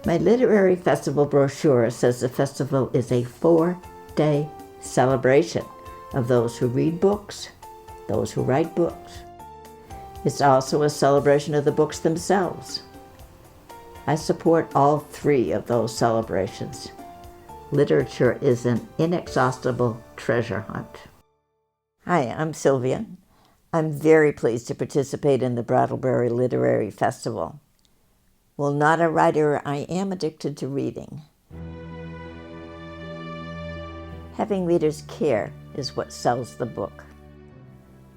My literary festival brochure says the festival is a 4-day celebration of those who read books, those who write books. It's also a celebration of the books themselves. I support all three of those celebrations. Literature is an inexhaustible treasure hunt. Hi, I'm Sylvia. I'm very pleased to participate in the Brattleboro Literary Festival. While not a writer, I am addicted to reading. Having readers care is what sells the book.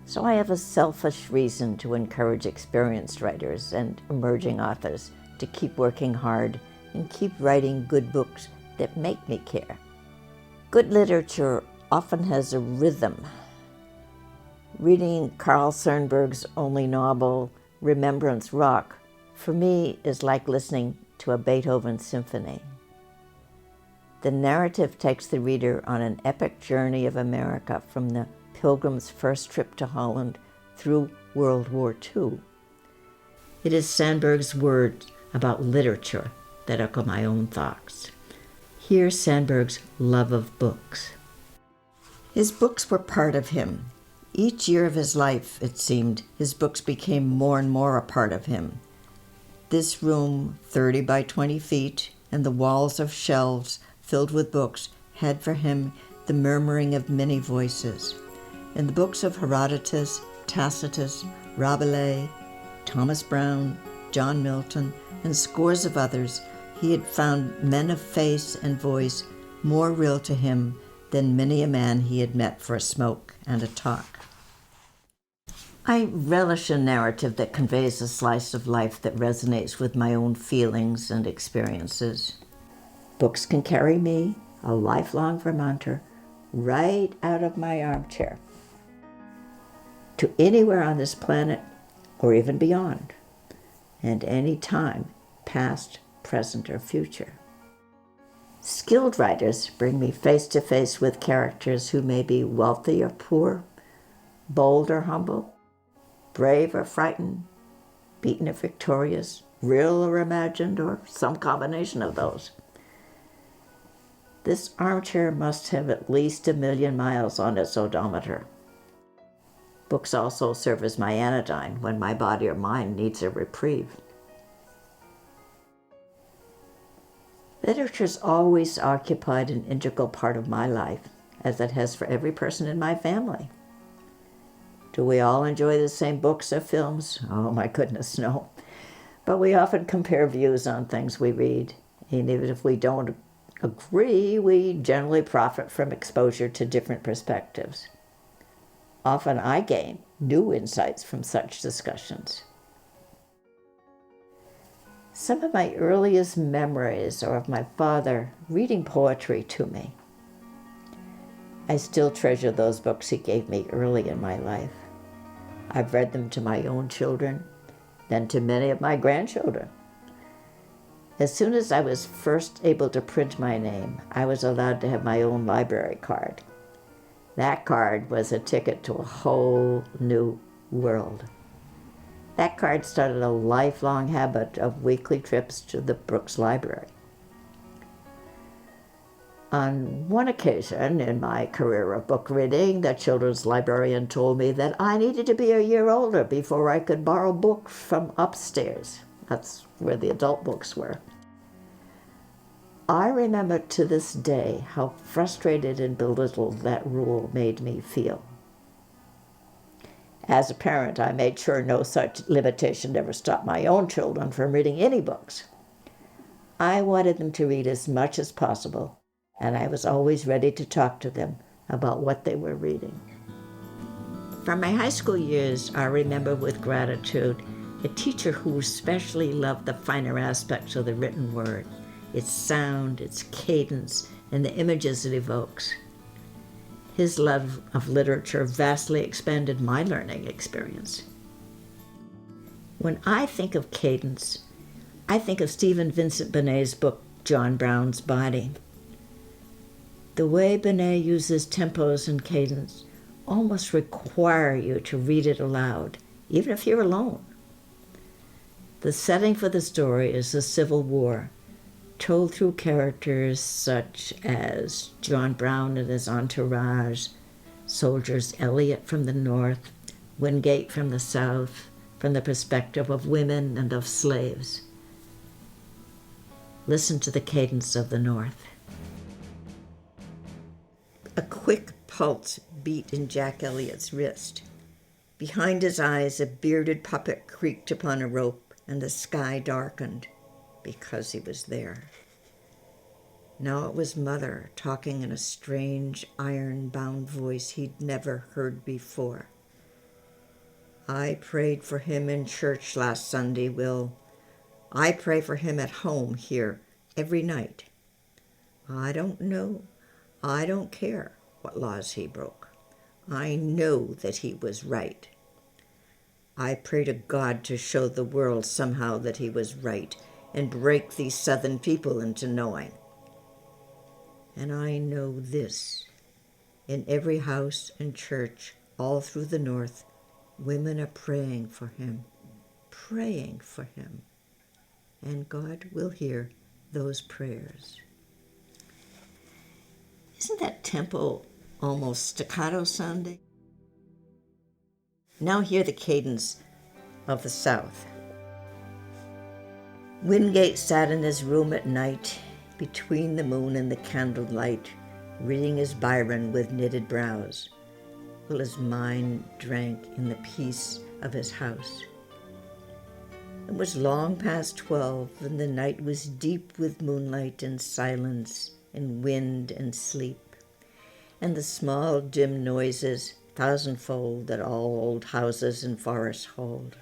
So I have a selfish reason to encourage experienced writers and emerging authors to keep working hard and keep writing good books that make me care. Good literature often has a rhythm. Reading Carl Sandburg's only novel, Remembrance Rock, for me is like listening to a Beethoven symphony. The narrative takes the reader on an epic journey of America from the Pilgrim's first trip to Holland through World War II. It is Sandburg's words about literature that echo my own thoughts. Here's Sandburg's love of books. His books were part of him. Each year of his life, it seemed, his books became more and more a part of him. This room, 30 by 20 feet, and the walls of shelves filled with books, had for him the murmuring of many voices. In the books of Herodotus, Tacitus, Rabelais, Thomas Browne, John Milton, and scores of others, he had found men of face and voice more real to him than many a man he had met for a smoke and a talk. I relish a narrative that conveys a slice of life that resonates with my own feelings and experiences. Books can carry me, a lifelong Vermonter, right out of my armchair to anywhere on this planet or even beyond, and any time, past, present, or future. Skilled writers bring me face to face with characters who may be wealthy or poor, bold or humble, brave or frightened, beaten or victorious, real or imagined, or some combination of those. This armchair must have at least 1,000,000 miles on its odometer. Books also serve as my anodyne when my body or mind needs a reprieve. Literature's always occupied an integral part of my life, as it has for every person in my family. Do we all enjoy the same books or films? Oh my goodness, no. But we often compare views on things we read. And even if we don't agree, we generally profit from exposure to different perspectives. Often I gain new insights from such discussions. Some of my earliest memories are of my father reading poetry to me. I still treasure those books he gave me early in my life. I've read them to my own children, then to many of my grandchildren. As soon as I was first able to print my name, I was allowed to have my own library card. That card was a ticket to a whole new world. That card started a lifelong habit of weekly trips to the Brooks Library. On one occasion in my career of book reading, the children's librarian told me that I needed to be a year older before I could borrow books from upstairs. That's where the adult books were. I remember to this day how frustrated and belittled that rule made me feel. As a parent, I made sure no such limitation ever stopped my own children from reading any books. I wanted them to read as much as possible, and I was always ready to talk to them about what they were reading. From my high school years, I remember with gratitude a teacher who especially loved the finer aspects of the written word, its sound, its cadence, and the images it evokes. His love of literature vastly expanded my learning experience. When I think of cadence, I think of Stephen Vincent Benet's book, John Brown's Body. The way Benet uses tempos and cadence almost require you to read it aloud, even if you're alone. The setting for the story is the Civil War, told through characters such as John Brown and his entourage, soldiers Eliot from the north, Wingate from the south, from the perspective of women and of slaves. Listen to the cadence of the north. A quick pulse beat in Jack Eliot's wrist. Behind his eyes, a bearded puppet creaked upon a rope, and the sky darkened because he was there. Now it was Mother talking in a strange, iron-bound voice he'd never heard before. I prayed for him in church last Sunday, Will. I pray for him at home here every night. I don't know. I don't care what laws he broke. I know that he was right. I pray to God to show the world somehow that he was right and break these Southern people into knowing. And I know this. In every house and church all through the North, women are praying for him, and God will hear those prayers. Isn't that tempo almost staccato sounding? Now hear the cadence of the South. Wingate sat in his room at night, between the moon and the candlelight, reading his Byron with knitted brows, while his mind drank in the peace of his house. It was long past 12, and the night was deep with moonlight and silence and wind and sleep, and the small dim noises, thousandfold, that all old houses and forests hold.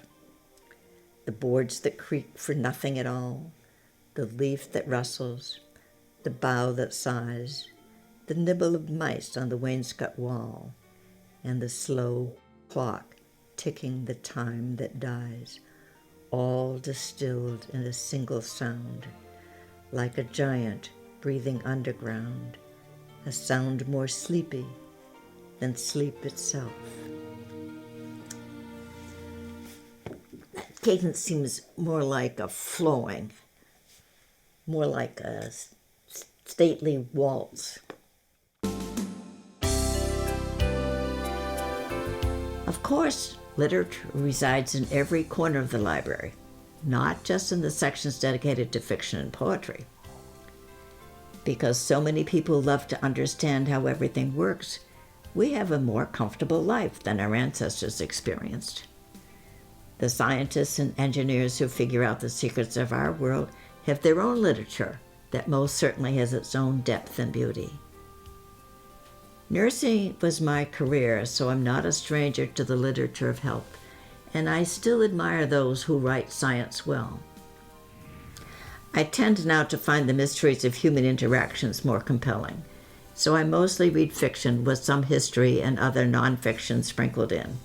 The boards that creak for nothing at all, the leaf that rustles, the bough that sighs, the nibble of mice on the wainscot wall, and the slow clock ticking the time that dies, all distilled in a single sound, like a giant breathing underground, a sound more sleepy than sleep itself. That cadence seems more like a flowing, more like a stately waltz. Of course, literature resides in every corner of the library, not just in the sections dedicated to fiction and poetry. Because so many people love to understand how everything works, we have a more comfortable life than our ancestors experienced. The scientists and engineers who figure out the secrets of our world have their own literature that most certainly has its own depth and beauty. Nursing was my career, so I'm not a stranger to the literature of health, and I still admire those who write science well. I tend now to find the mysteries of human interactions more compelling, so I mostly read fiction with some history and other nonfiction sprinkled in.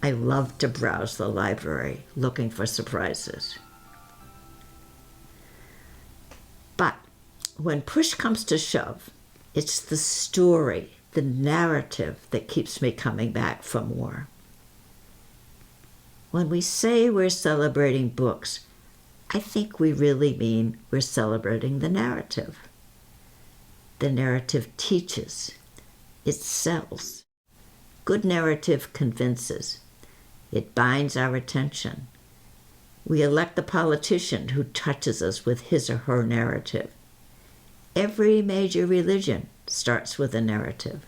I love to browse the library looking for surprises. But when push comes to shove, it's the story, the narrative that keeps me coming back for more. When we say we're celebrating books, I think we really mean we're celebrating the narrative. The narrative teaches. It sells. Good narrative convinces. It binds our attention. We elect the politician who touches us with his or her narrative. Every major religion starts with a narrative.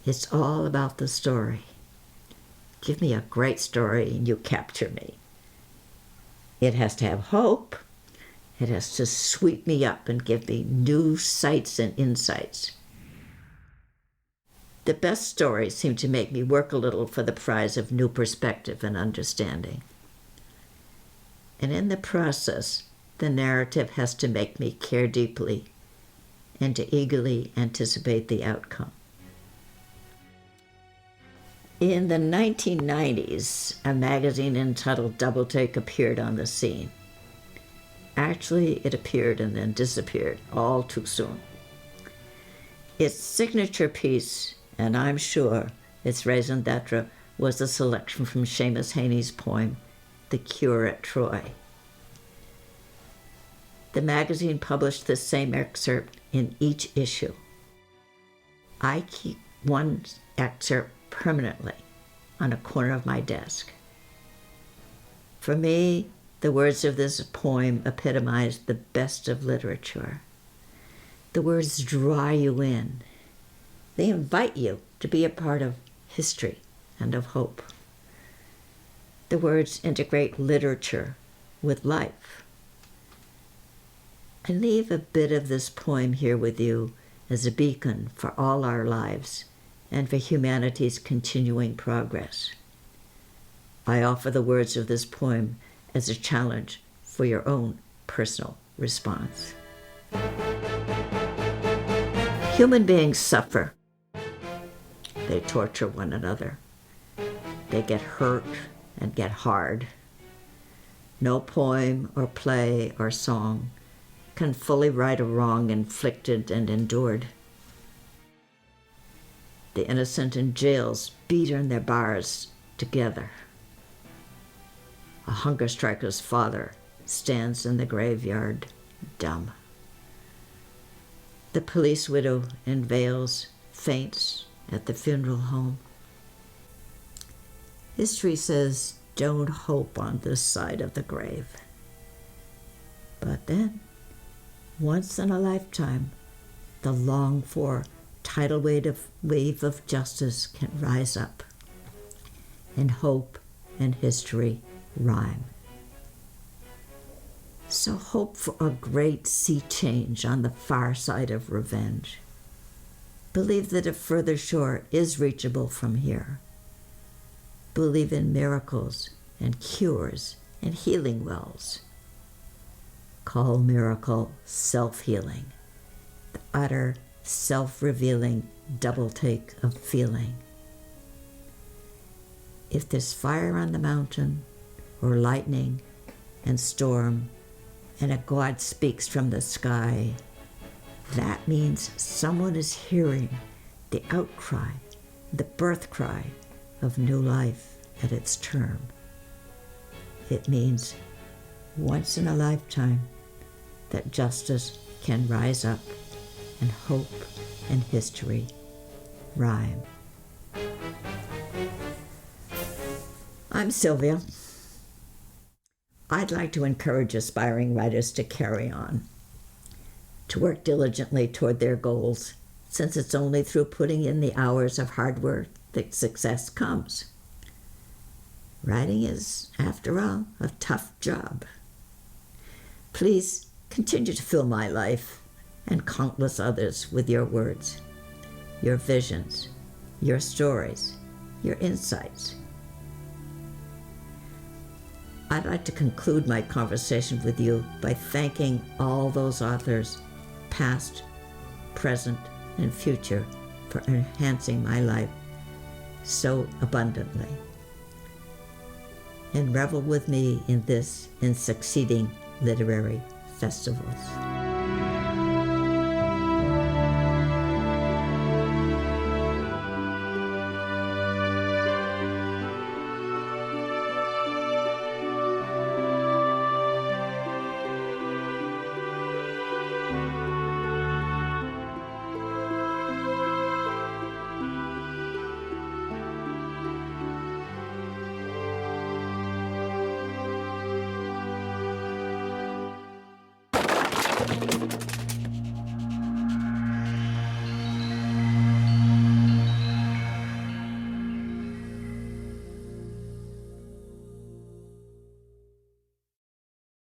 It's all about the story. Give me a great story and you capture me. It has to have hope. It has to sweep me up and give me new sights and insights. The best stories seem to make me work a little for the prize of new perspective and understanding. And in the process, the narrative has to make me care deeply and to eagerly anticipate the outcome. In the 1990s, a magazine entitled Double Take appeared on the scene. Actually, it appeared and then disappeared all too soon. Its signature piece, and I'm sure its raison d'etre, was a selection from Seamus Heaney's poem, The Cure at Troy. The magazine published the same excerpt in each issue. I keep one excerpt permanently on a corner of my desk. For me, the words of this poem epitomize the best of literature. The words draw you in. They invite you to be a part of history and of hope. The words integrate literature with life. I leave a bit of this poem here with you as a beacon for all our lives and for humanity's continuing progress. I offer the words of this poem as a challenge for your own personal response. Human beings suffer. They torture one another. They get hurt and get hard. No poem or play or song can fully right a wrong inflicted and endured. The innocent in jails beat on their bars together. A hunger striker's father stands in the graveyard dumb. The police widow in veils faints at the funeral home. History says, don't hope on this side of the grave. But then, once in a lifetime, the longed-for tidal wave of justice can rise up, and hope and history rhyme. So hope for a great sea change on the far side of revenge. Believe that a further shore is reachable from here. Believe in miracles and cures and healing wells. Call miracle self-healing, the utter self-revealing double take of feeling. If there's fire on the mountain, or lightning and storm, and a God speaks from the sky, that means someone is hearing the outcry, the birth cry of new life at its term. It means once in a lifetime that justice can rise up and hope and history rhyme. I'm Sylvia. I'd like to encourage aspiring writers to carry on, to work diligently toward their goals, since it's only through putting in the hours of hard work that success comes. Writing is, after all, a tough job. Please continue to fill my life and countless others with your words, your visions, your stories, your insights. I'd like to conclude my conversation with you by thanking all those authors, past, present, and future, for enhancing my life so abundantly. And revel with me in this and succeeding literary festivals.